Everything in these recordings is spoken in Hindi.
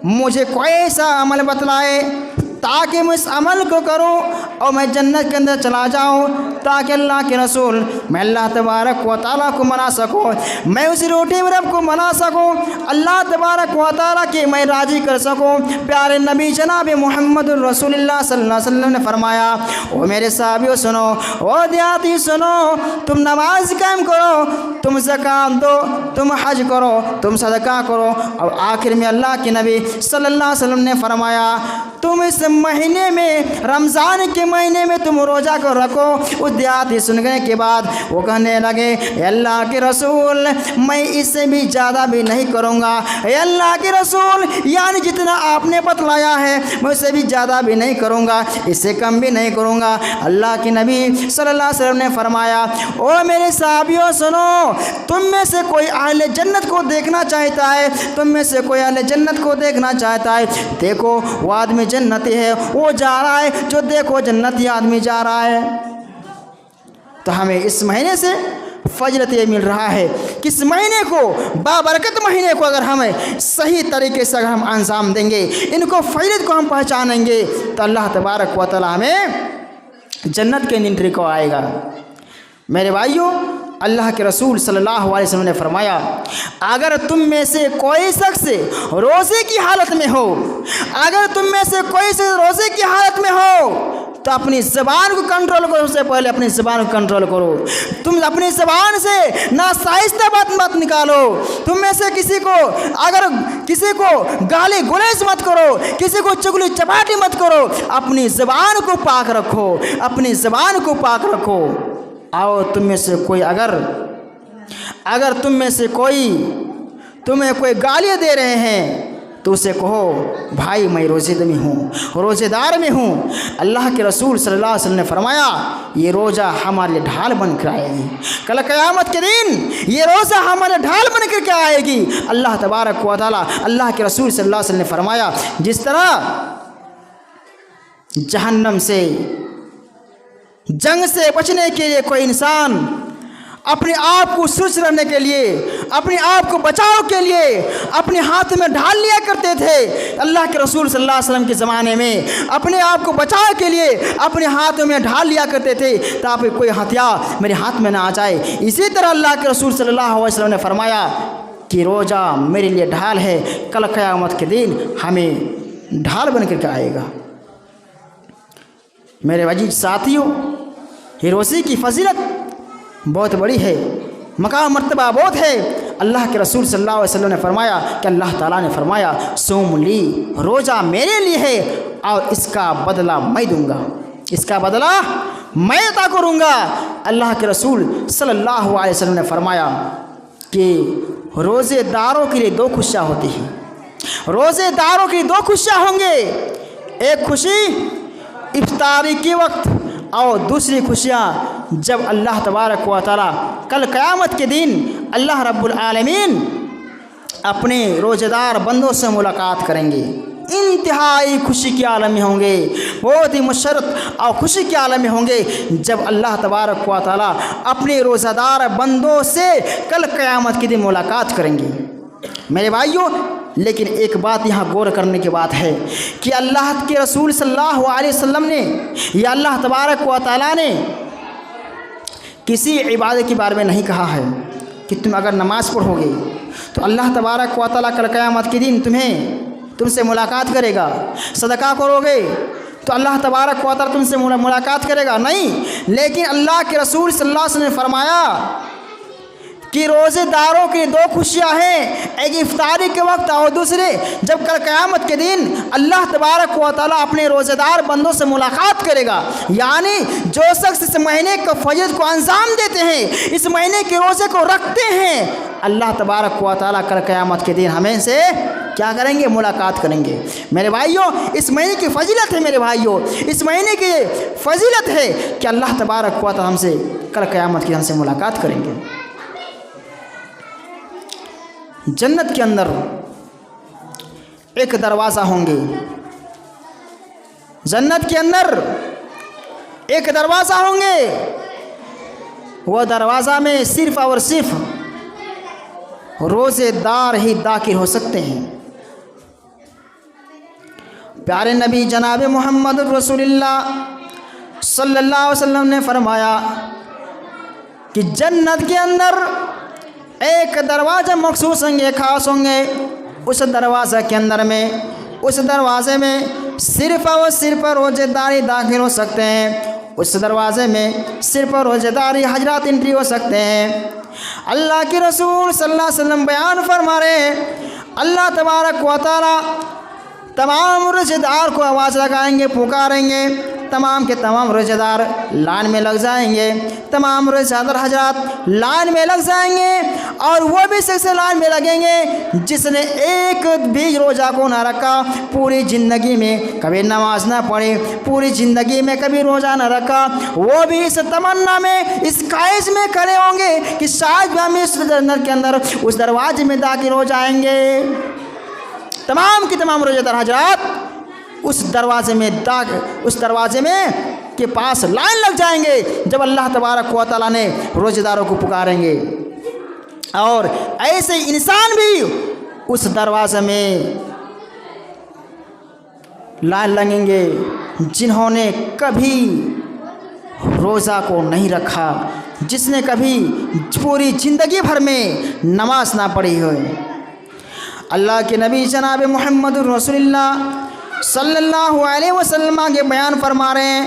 मुझे कोई ऐसा अमल बतलाए ताकि मैं इस अमल को करूं और मैं जन्नत के अंदर चला जाऊं, ताकि अल्लाह के रसूल मैं अल्लाह तबारक व तआला को मना सकूं, मैं उस रोटी में रब को मना सकूं, अल्लाह तबारक व तआला के मैं राज़ी कर सकूं। प्यारे नबी जनाब मोहम्मद रसूलुल्लाह सल्लल्लाहु अलैहि वसल्लम ने फरमाया, ओ मेरे साहबियों सुनो, ओ देहाती सुनो, तुम नमाज कायम करो, तुम ज़कात दो, तुम हज करो, तुम सदका करो। और आखिर में अल्लाह के नबी सल्लल्लाहु अलैहि वसल्लम ने फरमाया, तुम इस महीने में, रमज़ान के महीने में तुम रोज़ा को रखो। उस देहाती सुनने के बाद वो कहने लगे, अल्लाह के रसूल मैं इससे भी ज़्यादा भी नहीं करूँगा, अल्लाह के रसूल यानी जितना आपने बतलाया है मैं उससे भी ज़्यादा भी नहीं करूँगा, इससे कम भी नहीं करूँगा। अल्लाह के नबी सल्लल्लाहु अलैहि वसल्लम ने फरमाया, ओ मेरे साहबियों सुनो, तुम में से कोई अहले जन्नत को देखना चाहता है, तुम में से कोई अहले जन्नत को देखना चाहता है, देखो वो आदमी जन्नती है, वो जा रहा है, जो देखो जन्नती आदमी जा रहा है। तो हमें इस महीने से फजलत ये मिल रहा है कि इस महीने को, बाबरकत महीने को अगर हमें सही तरीके से अगर हम अंजाम देंगे, इनको फजलत को हम पहचानेंगे, तो अल्लाह तबारक व तआला हमें जन्नत के निंटरी को आएगा। मेरे भाइयों, अल्लाह के रसूल सल्लल्लाहु अलैहि वसल्लम ने फरमाया, अगर तुम में से कोई शख्स रोज़े की हालत में हो, अगर तुम में से कोई शख्स रोज़े की हालत में हो, तो अपनी ज़बान को कंट्रोल करो। सबसे पहले अपनी ज़बान को कंट्रोल करो। तुम अपनी ज़बान से नासाइस्ता बात मत निकालो। तुम में से किसी को, अगर किसी को गाली गुलैश मत करो, किसी को चुगली चपाटी मत करो। अपनी ज़बान को पाक रखो, अपनी ज़बान को पाक रखो। आओ, तुम में से कोई अगर तुम में से कोई तुम्हें कोई गालियाँ दे रहे हैं, तो उसे कहो, भाई मैं रोज़ेदार में हूँ। अल्लाह के रसूल सल्लल्लाहु अलैहि वसल्लम ने फरमाया, ये रोज़ा हमारे लिए ढाल बन कर आएगी। कल क़यामत के दिन ये रोज़ा हमारे ढाल बन कर के आएगी। अल्लाह तबारक व तआला, अल्लाह के रसूल सल्लल्लाहु अलैहि वसल्लम ने फरमाया, जिस तरह जहन्नम से जंग से बचने के लिए कोई इंसान अपने आप को सुरक्षित रहने के लिए, अपने आप को बचाव के लिए अपने हाथ में ढाल लिया करते थे। अल्लाह के रसूल सल्लल्लाहु अलैहि वसल्लम के ज़माने में अपने आप को बचाव के लिए अपने हाथों में ढाल लिया करते थे, ताकि कोई हथियार मेरे हाथ में ना आ जाए। इसी तरह अल्लाह के रसूल सल्लल्लाहु अलैहि वसल्लम ने फरमाया कि रोज़ा मेरे लिए ढाल है, कल क़यामत के दिन हमें ढाल बन करके आएगा। मेरे अजीज साथियों, ये रोज़े की फजीलत बहुत बड़ी है, मकाम मर्तबा बहुत है। अल्लाह के रसूल सल्लल्लाहु अलैहि वसल्लम ने फरमाया कि अल्लाह ताला ने फरमाया, सोम ली, रोज़ा मेरे लिए है और इसका बदला मैं दूंगा, इसका बदला मैं अता करूँगा। अल्लाह के रसूल सल्लल्लाहु अलैहि वसल्लम ने फरमाया कि रोज़ेदारों के लिए दो खुशियाँ होती हैं, रोज़ेदारों की दो खुशियाँ होंगे। एक खुशी इफ्तारी के वक्त और दूसरी खुशियाँ जब अल्लाह तबारक व तआला कल क़यामत के दिन अल्लाह रब्बुल आलमीन अपने रोज़ेदार बंदों से मुलाकात करेंगे। इंतहाई खुशी के आलम में होंगे, बहुत ही मुशर्रत और खुशी के आलम में होंगे जब अल्लाह तबारक व तआला अपने रोज़ेदार बंदों से कल क़यामत के दिन मुलाकात करेंगे। मेरे भाइयों, लेकिन एक बात यहाँ गौर करने की बात है कि अल्लाह के रसूल सल्लल्लाहु अलैहि वसल्लम ने या अल्लाह तबारक व तआला ने किसी इबादत के बारे में नहीं कहा है कि तुम अगर नमाज़ पढ़ोगे तो अल्लाह तबारक व तआला कल क़यामत के दिन तुमसे मुलाकात करेगा। सदका करोगे तो अल्लाह तबारक व तआला तुमसे मुलाकात करेगा, नहीं। लेकिन अल्लाह के रसूल सल्लल्लाहु अलैहि वसल्लम ने फरमाया कि रोज़ेदारों की दो खुशियाँ हैं, एक इफ्तारी के वक्त और दूसरे जब कल क़यामत के दिन अल्लाह तबारक व तआला अपने रोज़ेदार बंदों से मुलाकात करेगा। यानी जो शख्स इस महीने के फजल को अंजाम देते हैं, इस महीने के रोज़े को रखते हैं, अल्लाह तबारक व तआला कल क़यामत के दिन हमें से क्या करेंगे? मुलाकात करेंगे। मेरे भाइयों, इस महीने की फजीलत है, मेरे भाइयों इस महीने की फजीलत है कि अल्लाह तबारक व तआला हमसे कल क़यामत के हमसे मुलाकात करेंगे। जन्नत के अंदर एक दरवाज़ा होंगे, जन्नत के अंदर एक दरवाज़ा होंगे, वह दरवाज़ा में सिर्फ और सिर्फ रोज़ेदार ही दाखिल हो सकते हैं। प्यारे नबी जनाब मोहम्मद रसूलुल्लाह सल्लल्लाहु अलैहि वसल्लम ने फरमाया कि जन्नत के अंदर एक दरवाज़ा मखसूस होंगे, ख़ास होंगे। उस दरवाज़े के अंदर में, उस दरवाज़े में सिर्फ़ और सिर्फ रोज़ेदारी दाखिल हो सकते हैं। उस दरवाज़े में सिर्फ रोज़ेदारी हजरात एंट्री हो सकते हैं। अल्लाह के रसूल सल्लल्लाहु अलैहि वसल्लम बयान फरमा रहे, अल्लाह तबारक व तआला तमाम रोज़ेदार को आवाज़ लगाएंगे, पुकारेंगे। तमाम के तमाम रोज़ेदार लाइन में लग जाएंगे, तमाम रोज़ेदार हजरात लाइन में लग जाएंगे। और वो भी शख्स लाइन में लगेंगे जिसने एक भी रोज़ा को ना रखा, पूरी ज़िंदगी में कभी नमाज ना पढ़ी, पूरी ज़िंदगी में कभी रोज़ा ना रखा। वो भी इस तमन्ना में, इस ख्वाहिश में खड़े होंगे कि शायद हम इस जन्नत के अंदर उस दरवाजे में दाखिल हो जाएंगे। तमाम की तमाम रोज़ेदार हजरात उस दरवाजे में के पास लाइन लग जाएंगे जब अल्लाह तबारक व तआला ने रोज़ेदारों को पुकारेंगे। और ऐसे इंसान भी उस दरवाजे में लाइन लगेंगे जिन्होंने कभी रोज़ा को नहीं रखा, जिसने कभी पूरी ज़िंदगी भर में नमाज ना पढ़ी हो। अल्लाह के नबी जनाब मोहम्मद रसूलुल्लाह सल्लल्लाहु अलैहि वसल्लम के बयान फरमा रहे हैं,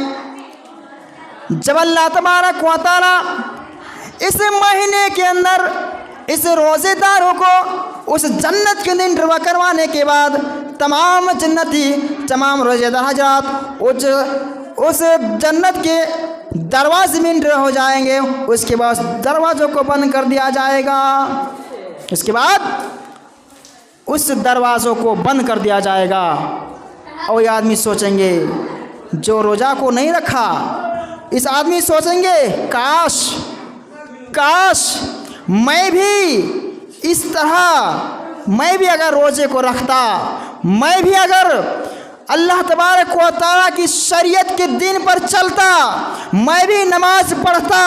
जब अल्लाह तबारक व तआला इस महीने के अंदर इस रोज़ेदारों को उस जन्नत के दिन रवा करवाने के बाद तमाम जन्नती, तमाम रोज़ेदार हजरात उस जन्नत के दरवाजे में एंटर हो जाएंगे। उसके बाद दरवाज़ों को बंद कर दिया जाएगा। इसके बाद उस दरवाज़ों को बंद कर दिया जाएगा। और ये आदमी सोचेंगे, जो रोज़ा को नहीं रखा, इस आदमी सोचेंगे काश मैं भी इस तरह, मैं भी अगर रोज़े को रखता, मैं भी अगर अल्लाह तबारक व तआला की शरीयत के दिन पर चलता, मैं भी नमाज पढ़ता,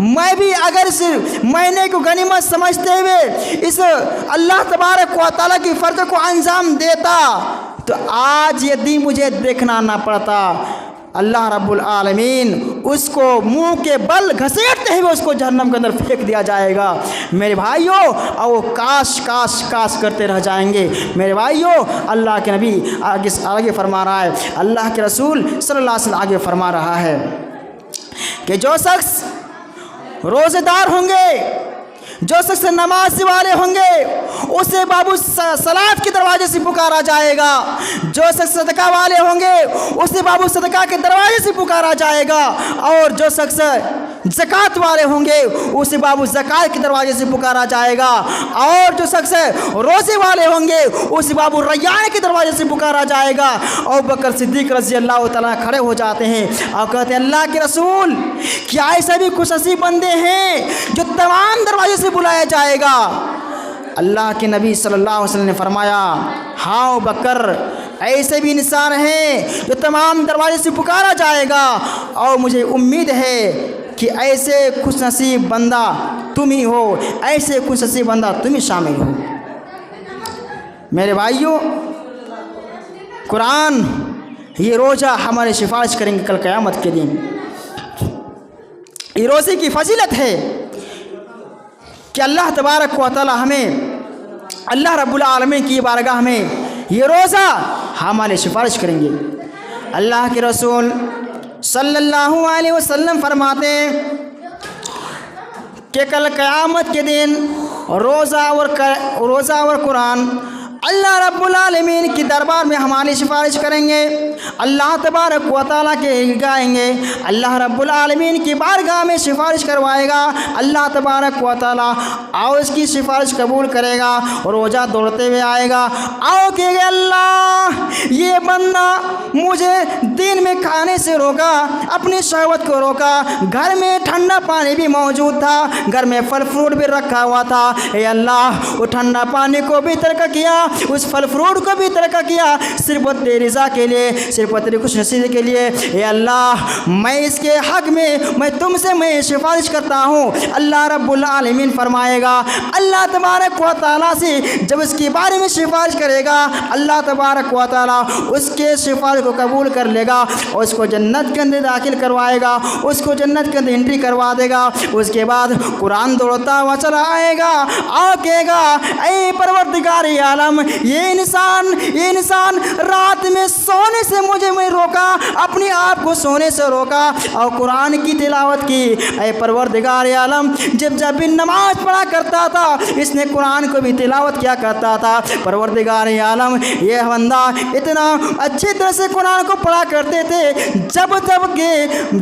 मैं भी अगर इस महीने को गनीमत समझते हुए इस अल्लाह तबारक व तआला की फ़र्ज़ को अंजाम देता, तो आज यदि मुझे देखना ना पड़ता, अल्लाह रब्बुल आलमीन उसको मुंह के बल घसीटते हुए उसको जहन्नम के अंदर फेंक दिया जाएगा। मेरे भाइयों, और वो काश करते रह जाएंगे। मेरे भाइयों, अल्लाह के नबी आगे फरमा रहा है, अल्लाह के रसूल सल्लल्लाहु अलैहि वसल्लम आगे फरमा रहा है कि जो शख्स रोज़ेदार होंगे, जो शख्स नमाज वाले होंगे, उसे बाबू सलात के दरवाजे से पुकारा जाएगा। जो शख्स सदका वाले होंगे, उसे बाबू सदका के दरवाजे से पुकारा जाएगा। और जो शख्स ज़कात वाले होंगे, उसे बाबू ज़कात के दरवाजे से पुकारा जाएगा। और जो शख्स रोज़े वाले होंगे, उसे बाबू रैयान के दरवाजे से पुकारा जाएगा। और बकर सिद्दीक़ रज़ी अल्लाह तआला खड़े हो जाते हैं और कहते हैं, अल्लाह के रसूल, क्या ऐसे भी खुशनसीब बंदे हैं जो तमाम दरवाजे से बुलाया जाएगा? अल्लाह के नबी सल्लल्लाहु अलैहि वसल्लम ने फरमाया, हाँ बकर, ऐसे भी इंसान हैं जो तमाम दरवाजे से पुकारा जाएगा। और मुझे उम्मीद है कि ऐसे खुशनसीब बंदा तुम ही हो, ऐसे खुशनसीब बंदा तुम ही शामिल हो। मेरे भाइयों, कुरान ये रोज़ा हमारे सिफारिश करेंगे कल क़यामत के दिन। ये रोज़े की फजीलत है कि अल्लाह तबारक व तआला हमें, अल्लाह रब्बुल आलमीन की बारगाह में ये रोज़ा हमारे सिफारिश करेंगे। अल्लाह के रसूल सल्लल्लाहु अलैहि वसल्लम फरमाते हैं कि कल क़यामत के दिन रोज़ा और कुरान अल्लाह रब्बुल आलमीन की दरबार में हमारी सिफारिश करेंगे। अल्लाह तबारक व तआला के गाएंगे, अल्लाह रब्बुल आलमीन की बारगाह में सिफारिश करवाएगा। अल्लाह तबारक व तआला आओ इसकी सिफारिश कबूल करेगा। रोज़ा दौड़ते हुए आएगा, आओ कहेंगे, अल्लाह ये बंदा मुझे दिन में खाने से रोका, अपनी शहवत को रोका, घर में ठंडा पानी भी मौजूद था, घर में फल फ्रूट भी रखा हुआ था, ए अल्लाह वो ठंडा पानी को भी तर्क किया, उस फल फ्रूट को भी तरक किया सिर्फ तेरी रज़ा के लिए, सिर्फ तेरी खुश नसीबी के लिए। ए अल्लाह, मैं इसके हक़ में मैं तुमसे मैं सिफारिश करता हूँ। अल्लाह रब्बुल आलमीन फरमाएगा, अल्लाह तबारक व तआला से जब इसके बारे में सिफारिश करेगा, अल्लाह तबारक व तआला उसके सिफारिश को कबूल कर लेगा और उसको जन्नत के अंदर दाखिल करवाएगा, उसको जन्नत के अंदर एंट्री करवा देगा। उसके बाद कुरान दौड़ता हुआ चला आएगा और कहेगा, ऐ परवरदिगार आलम, ये इंसान रात में सोने से मुझे मैं रोका, अपने आप को सोने से रोका और कुरान की तिलावत की। ऐ परवरदिगार आलम, जब भी नमाज पढ़ा करता था इसने कुरान को भी तिलावत किया करता था। परवरदिगार आलम, ये बंदा इतना अच्छी तरह से कुरान को पढ़ा करते थे, जब के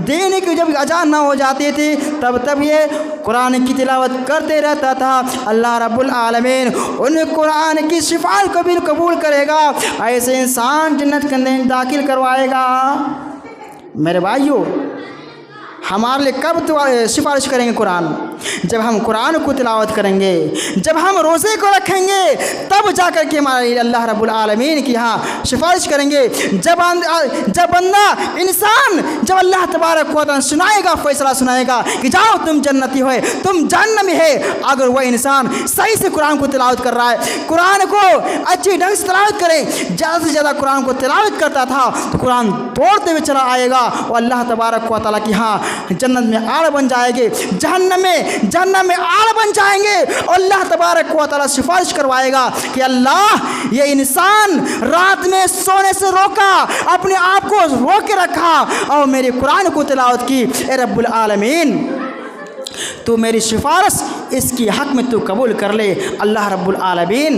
दिन की जब अजान ना हो जाती थी तब ये कुरान की तिलावत करते रहता था। अल्लाह रब्बुल आलमीन उन कुरान की सिफारिश को भी कबूल करेगा, ऐसे इंसान जन्नत के अंदर दाखिल करवाएगा। मेरे भाइयों, हमारे लिए कब सिफारिश करेंगे कुरान? जब हम कुरान को तिलावत करेंगे, जब हम रोज़े को रखेंगे, तब जाकर के हमारे अल्लाह रब्बुल आलमीन की यहाँ सिफारिश करेंगे। जब बंदा इंसान जब अल्लाह तबारक व तआला सुनाएगा, फैसला सुनाएगा कि जाओ तुम जन्नती हो, तुम जन्नमी है, अगर वह इंसान सही से कुरान को तिलावत कर रहा है, कुरान को अच्छी ढंग से तिलावत करे, ज़्यादा से ज़्यादा कुरान को तिलावत करता था तो कुरान तोड़ते हुए चला आएगा और अल्लाह तबारक व तआला की यहाँ जन्नत में आड़ बन जाएंगे, जहन्नम में आड़ बन जाएंगे और अल्लाह तबारक व तआला सिफारिश करवाएगा कि अल्लाह, ये इंसान रात में सोने से रोका, अपने आप को रोक के रखा और मेरे कुरान को तिलावत की। ए रब्बुल आलमीन, तू मेरी सिफारिश इसकी हक़ में तू कबूल कर ले। अल्लाह रब्बुल आलमीन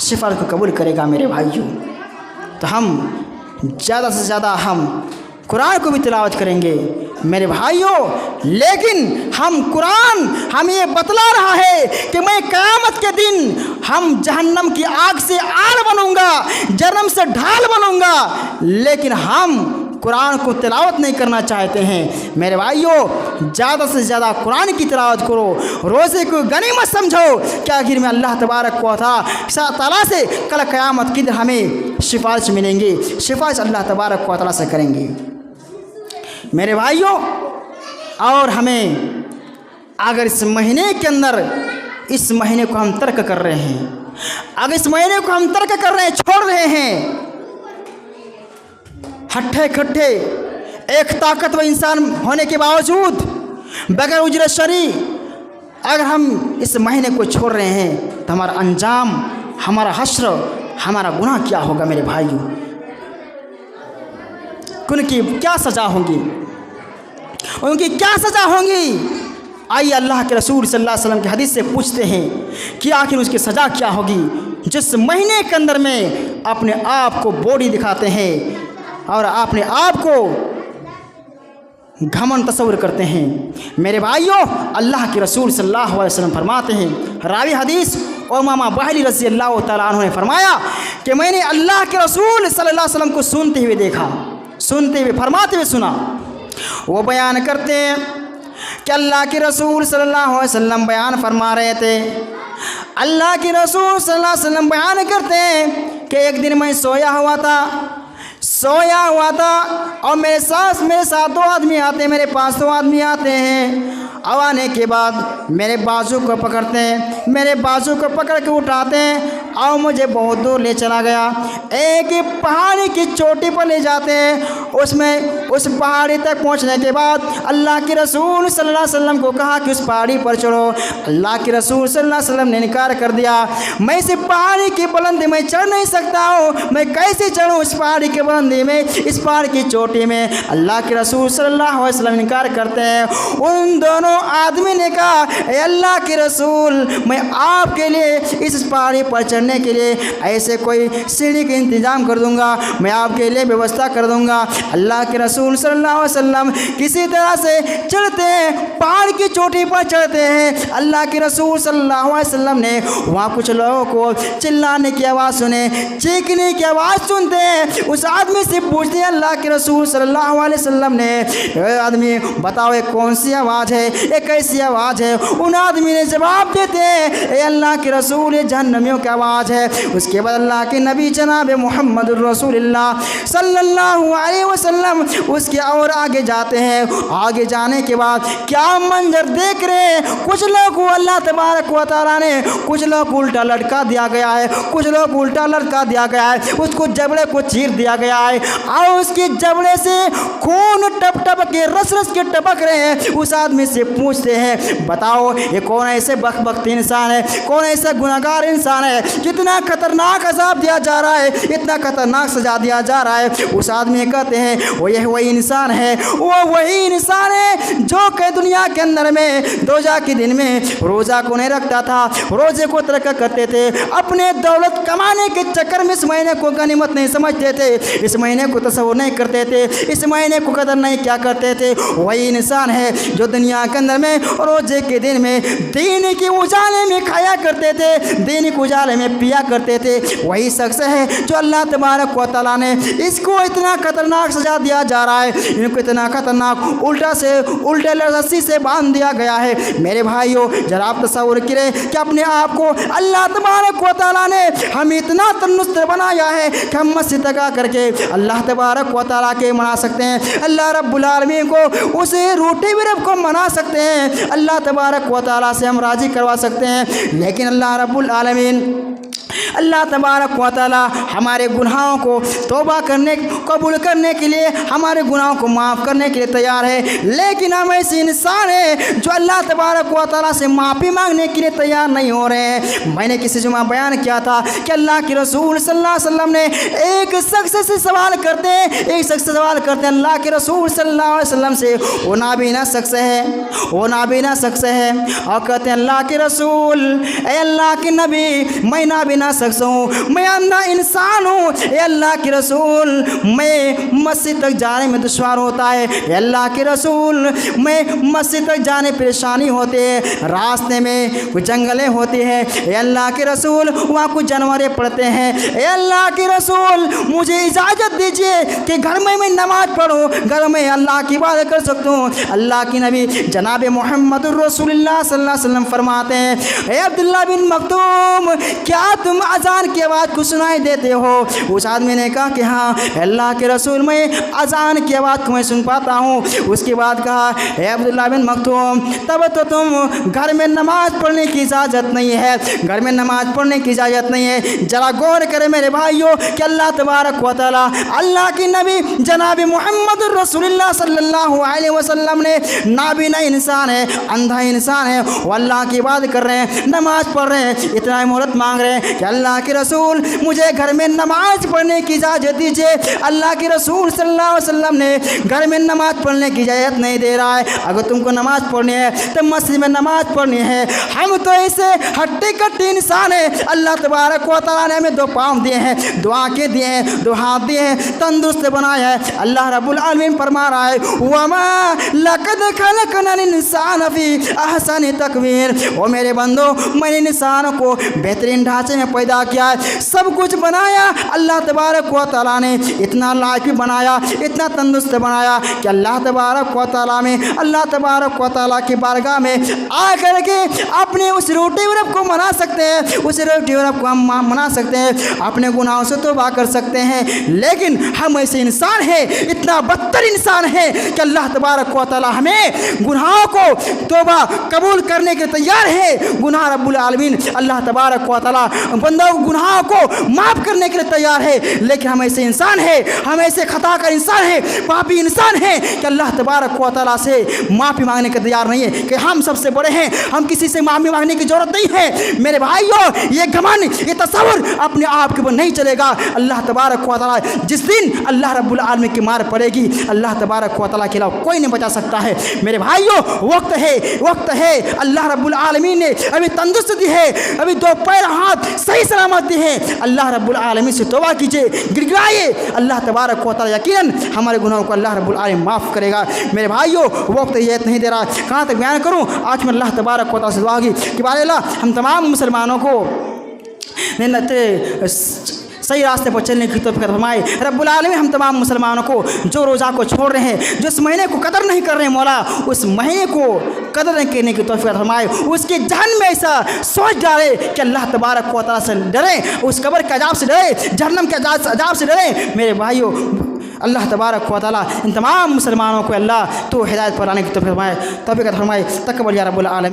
सिफारिश को कबूल करेगा। मेरे भाइयों, तो हम ज़्यादा से ज़्यादा हम कुरान को भी तिलावत करेंगे मेरे भाइयों। लेकिन हम कुरान हमें ये बतला रहा है कि मैं क़यामत के दिन हम जहन्नम की आग से आड़ बनूंगा, जहन्नम से ढाल बनूंगा, लेकिन हम कुरान को तिलावत नहीं करना चाहते हैं। मेरे भाइयों, ज़्यादा से ज़्यादा कुरान की तिलावत करो, रोज़े को गनीमत समझो कि आखिर में अल्लाह तबारक व तआला से कल क़यामत के दिन हमें सिफारिश मिलेंगी, सिफारिश अल्लाह तबारक व तआला से करेंगे। मेरे भाइयों, और हमें अगर इस महीने के अंदर इस महीने को हम तर्क कर रहे हैं, अगर इस महीने को हम तर्क कर रहे हैं, छोड़ रहे हैं, हट्ठे खट्ठे एक ताकतवर इंसान होने के बावजूद बगैर उजरत शरी अगर हम इस महीने को छोड़ रहे हैं तो हमारा अंजाम, हमारा हश्र, हमारा गुनाह क्या होगा? मेरे भाइयों, उनकी क्या सज़ा होगी, उनकी क्या सज़ा होगी? आइए अल्लाह के रसूल सल्लल्लाहु अलैहि वसल्लम की हदीस से पूछते हैं कि आखिर उसकी सज़ा क्या होगी जिस महीने के अंदर में अपने आप को बॉडी दिखाते हैं और अपने आप को घमंड तस्वुर करते हैं। मेरे भाइयों, अल्लाह के रसूल सल्लल्लाहु अलैहि वसल्लम फरमाते हैं, रावी हदीस उमामा बाहिली रज़ी अल्लाह तआला अन्हु ने फरमाया कि मैंने अल्लाह के रसूल सल्लल्लाहु अलैहि वसल्लम को सुनते हुए देखा, सुनते हुए फरमाते हुए सुना। वो बयान करते हैं कि अल्लाह के रसूल सल्लल्लाहु अलैहि वसल्लम बयान फरमा रहे थे, अल्लाह के रसूल सल्लल्लाहु अलैहि वसल्लम बयान करते हैं कि एक दिन मैं सोया हुआ था और मेरे साथ दो आदमी आते हैं, मेरे पास दो आदमी आते हैं। अब आने के बाद मेरे बाजू को पकड़ते हैं, मेरे बाजू को पकड़ के उठाते हैं और मुझे बहुत दूर ले चला गया। एक पहाड़ी की चोटी पर ले जाते हैं। उस पहाड़ी तक पहुंचने के बाद अल्लाह के रसूल सल्लल्लाहु अलैहि वसल्लम को कहा कि उस पहाड़ी पर चढ़ो। अल्लाह के रसूल सल्लल्लाहु अलैहि वसल्लम ने इनकार कर दिया, मैं इस पहाड़ी की बुलंदी में चढ़ नहीं सकता हूँ, मैं कैसे चढ़ूँ इस पहाड़ी की बुलंदी में, इस पहाड़ की चोटी में? अल्लाह के रसूल सल्लल्लाहु अलैहि वसल्लम इनकार करते हैं। उन दोनों आदमी ने कहा, अल्लाह के रसूल, मैं आपके लिए इस पहाड़ी पर चढ़ने के लिए ऐसे कोई सीढ़ी का इंतजाम कर दूंगा, मैं आपके लिए व्यवस्था कर दूंगा। अल्लाह के रसूल सल्लल्लाहु अलैहि वसल्लम किसी तरह से चढ़ते हैं, पहाड़ की चोटी पर चढ़ते हैं। अल्लाह के रसूल सल्लल्लाहु अलैहि वसल्लम ने वहाँ कुछ लोगों को चिल्लाने की आवाज़ सुने, चीखने की आवाज़ सुनते हैं। उस आदमी आदमी से पूछते हैं अल्लाह के रसूल सल्लल्लाहु अलैहि वसल्लम ने, आदमी बताओ ये कौन सी आवाज़ है, ये कैसी आवाज़ है? उन आदमी ने जवाब देते हैं ए अल्लाह के रसूल ये जहन्नमियों की आवाज़ है। उसके बाद अल्लाह के नबी जनाब मोहम्मद रसूलुल्लाह सल्लल्लाहु अलैहि वसल्लम उसके और आगे जाते हैं। आगे जाने के बाद क्या मंजर देख रहे हैं, कुछ लोग को अल्लाह तबारक व तआला ने कुछ लोग उल्टा लटका दिया गया है, कुछ लोग उल्टा लटका दिया गया है, उसको जबड़े को चीर दिया गया है और उसके जबड़े से खून टप टप के रस रस के टपक रहे हैं। उस आदमी से पूछते हैं बताओ ये कौन ऐसे बख्त इंसान है, कौन ऐसा गुनाहगार इंसान है, कितना खतरनाक अजाब दिया जा रहा है, इतना खतरनाक सजा दिया जा रहा है? उस आदमी कहते हैं वो यह वही इंसान है, वो वही इंसान है जो कि दुनिया के अंदर में दोजा के दिन में रोज़ा को नहीं रखता था, रोज़े को तरक करते थे, अपने दौलत कमाने के चक्कर में इस महीने को गनीमत नहीं समझते थे, इस महीने को तस्वुर नहीं करते थे, इस महीने को कदर नहीं क्या करते थे। वही इंसान है जो दुनिया के अंदर में रोज़े के दिन में दीन के उजाले में खाया करते थे, दीन के उजाले में पिया करते थे। वही शख्स है जो अल्लाह तबारक व तआला ने इसको इतना खतरनाक सजा दिया जा रहा है, इनको इतना खतरनाक उल्टे रस्सी से बांध दिया गया है। मेरे भाइयों जरा आप तस्वीर करें कि अपने आप को अल्लाह तबारक व तआला ने हम इतना तंदुरुस्त बनाया है कि हम मस्जिद तक करके अल्लाह तबारक व तआला के मना सकते हैं, अल्लाह रब्बुल आलमीन को उस रोटी भी रब को मना सकते हैं, अल्लाह तबारक व तआला से हम राज़ी करवा सकते हैं। लेकिन अल्लाह रब्बुल आलमीन अल्लाह तबारक व तआला हमारे गुनाहों को तौबा करने कबूल करने के लिए, हमारे गुनाहों को माफ़ करने के लिए तैयार है। लेकिन हम ऐसे इंसान हैं जो अल्लाह तबारक व तआला से माफ़ी मांगने के लिए तैयार नहीं हो रहे हैं। मैंने किसी जुमा बयान किया था कि अल्लाह के रसूल सल्लल्लाहु अलैहि वसल्लम ने एक शख्स से सवाल करते हैं, एक शख्स से सवाल करते हैं अल्लाह के रसूल सल्लल्लाहु अलैहि वसल्लम से, वो नाबीना शख्स है, वो नाबीना शख्स है, और कहते हैं अल्लाह के रसूल ए अल्लाह के नबी मैं नाबीना शख्स हूँ, मैं अंधा इंसान हूँ, ये अल्लाह के रसूल मैं मस्जिद तक जाने में दुश्वार होता है, ये अल्लाह के रसूल मैं मस्जिद तक जाने परेशानी होते हैं, रास्ते में कुछ जंगलें होती हैं, ये अल्लाह के रसूल वहाँ कुछ जानवरें पड़ते हैं, ये अल्लाह के रसूल मुझे इजाज़त दीजिए कि घर में मैं नमाज़ पढ़ूँ, घर में अल्लाह की इबादत कर सकता हूँ। अल्लाह की नबी जनाब मोहम्मद रसूलुल्लाह सल्लल्लाहु अलैहि वसल्लम फरमाते हैं ए अब्दुल्लाह बिन मखतूम क्या तुम अजान की आवाज़ को सुनाई देते हो? उस आदमी ने कहा कि हाँ अल्लाह के रसूल मैं अजान की आवाज़ को मैं सुन पाता हूँ। उसके बाद कहा ए अब्दुल्लाह बिन मखतूम तब तो तुम घर में नमाज़ पढ़ने की इजाज़त नहीं है, घर में नमाज़ पढ़ने की इजाज़त नहीं है। ज़रा गौर करें मेरे भाइयों कि अल्लाह तबारक व तआला अल्लाह की नबी जनाब मोहम्मद रसूलुल्लाह सल्लल्लाहु अलैहि वसल्लम ने नाबीना इंसान है, अंधा इंसान है, वो अल्लाह की इबादत कर रहे हैं, नमाज़ पढ़ रहे हैं, इतना मोहलत मांग रहे हैं कि अल्लाह के रसूल मुझे घर में नमाज़ पढ़ने की इजाज़त दीजिए। अल्लाह के रसूल सल्लल्लाहु अलैहि वसल्लम ने घर में नमाज़ पढ़ने की इजाज़त नहीं दे रहा है। अगर तुमको नमाज़ पढ़नी है तो मस्जिद में नमाज़ पढ़नी है। हम तो ऐसे हट्टी कट्टी इंसान है, अल्लाह तबारक व तआला ने हमें दो पाँव दिए हैं, दो आँखें दिए हैं, दो हाथ दिए हैं, तंदुरुस्त बनाया है। अल्लाह रब्बुल आलमीन फरमा रहा है वमा लक़द खलक़नल इंसान फ़ी अहसनि तक़वीर, ओ मेरे बंदो मैंने इंसान को बेहतरीन ढांचे में पैदा किया है, सब कुछ बनाया। अल्लाह तबारक व तआला ने इतना लायक भी बनाया, इतना तंदुरुस्त बनाया कि अल्लाह तबारक व तआला में अल्लाह तबारक व तआला की बारगाह में आ करके अपने उस रोटी रब को मना सकते हैं, उस रोटी रब को हम मना सकते हैं, अपने गुनाहों से तौबा कर सकते हैं। लेकिन हम ऐसे इंसान हैं, इतना बदतर इंसान है कि अल्लाह तबारक व तआला हमें गुनाहों को तौबा कबूल करने के तैयार है। गुनाह रब्बुल आलमीन अल्लाह तबारक व तआला बंदों गुनाहों को माफ़ करने के लिए तैयार है। लेकिन हम ऐसे इंसान हैं, हम ऐसे खता कर इंसान हैं, पापी इंसान हैं कि अल्लाह तबारक व तआला से माफ़ी मांगने के तैयार नहीं है कि हम सबसे बड़े हैं, हम किसी से माफ़ी मांगने की ज़रूरत नहीं है। मेरे भाइयों ये घमंड, ये तसव्वुर अपने आप के ऊपर नहीं चलेगा। अल्लाह तबारक व तआला जिस दिन अल्लाह रब्बुल आलमीन की मार पड़ेगी, अल्लाह तबारक व तआला के अलावा कोई नहीं बचा सकता है। मेरे भाइयों वक्त है, अल्लाह रब्बुल आलमीन ने अभी तंदुरुस्त दी है, अभी दो पैर हाथ सही सलामत दी है। अल्लाह रब्बुल आलमीन से तौबा कीजिए, गिड़गिड़ाइए, अल्लाह तबारक व तआला यकीनन हमारे गुनाहों को अल्लाह रब्बुल आलमीन माफ़ करेगा। मेरे भाइयों वक्त ये नहीं दे रहा, कहाँ तक बयान करूँ। आज मैं अल्लाह तबारक व तआला से दुआ की कि बारे अल्लाह हम तमाम मुसलमानों को सही रास्ते पर चलने की तौफीक फरमाए। रब्बुल आलमीन हम तमाम मुसलमानों को जो रोज़ा को छोड़ रहे हैं, जो इस महीने को कदर नहीं कर रहे हैं, मौला उस महीने को कदर करने की तौफीक फरमाए। उसके जहन में ऐसा सोच डाले कि अल्लाह तबारक व तआला से डरें, उस कब्र के अजाब से डरें, जहन्नम के अजाब से डरें। मेरे भाइयों, अल्लाह तबारक व तआला इन तमाम मुसलमानों को अल्लाह तो हिदायत पर आने की तौफीक फरमाए। तकब्बल या रब्बुल आलमीन।